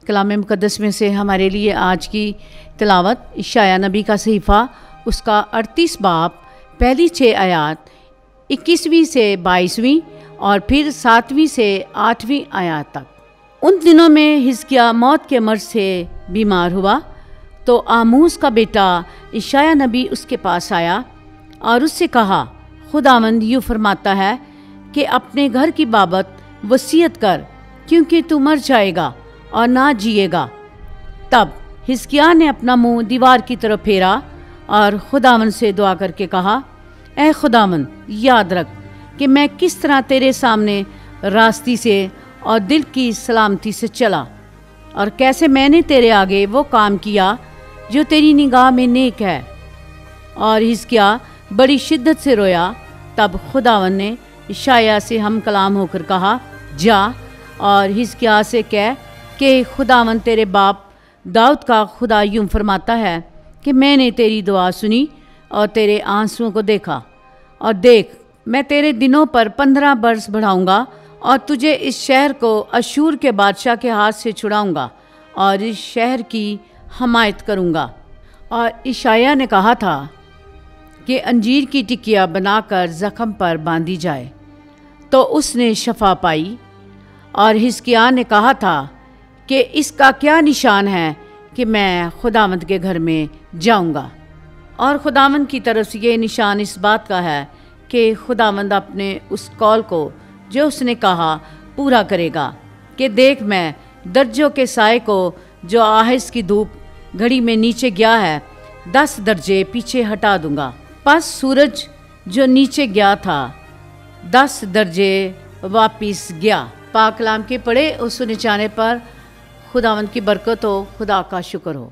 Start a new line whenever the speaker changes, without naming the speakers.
कलाम मुक़द्दस में से हमारे लिए आज की तिलावत इशाया नबी का सहीफ़ा उसका 38 बाब पहली 6 आयात 21वीं से 22वीं और फिर 7वीं से 8वीं आयात तक। उन दिनों में हिजकिय्याह मौत के मर्ज से बीमार हुआ तो आमोस का बेटा इशाया नबी उसके पास आया और उससे कहा, खुदावंद यूँ फरमाता है कि अपने घर की बाबत वसीयत कर, क्योंकि तू मर जाएगा और ना जिएगा। तब हिजकिय्याह ने अपना मुंह दीवार की तरफ फेरा और खुदावंद से दुआ करके कहा, ऐ खुदावंद, याद रख कि मैं किस तरह तेरे सामने रास्ती से और दिल की सलामती से चला और कैसे मैंने तेरे आगे वो काम किया जो तेरी निगाह में नेक है। और हिजकिय्याह बड़ी शिद्दत से रोया। तब खुदावंद ने इशाया से हम कलाम होकर कहा, जा और हिजकिय्याह से कह कि खुदावंद तेरे बाप दाऊद का खुदा यूँ फरमाता है कि मैंने तेरी दुआ सुनी और तेरे आंसुओं को देखा, और देख मैं तेरे दिनों पर 15 बरस बढ़ाऊँगा और तुझे इस शहर को अशूर के बादशाह के हाथ से छुड़ाऊँगा और इस शहर की हमायत करूँगा। और इशाया ने कहा था कि अंजीर की टिकिया बनाकर ज़ख्म पर बांधी जाए, तो उसने शफा पाई। और हिजकिय्याह ने कहा था कि इसका क्या निशान है कि मैं खुदावंद के घर में जाऊंगा। और खुदावंद की तरफ से ये निशान इस बात का है कि खुदावंद अपने उस कौल को जो उसने कहा पूरा करेगा कि देख मैं दर्जों के साए को जो आहिस की धूप घड़ी में नीचे गया है 10 दर्जे पीछे हटा दूंगा। बस सूरज जो नीचे गया था 10 दर्जे वापिस गया। पाक कलाम के पढ़े और सुने जाने पर खुदावंद की बरकत हो, खुदा का शुक्र हो।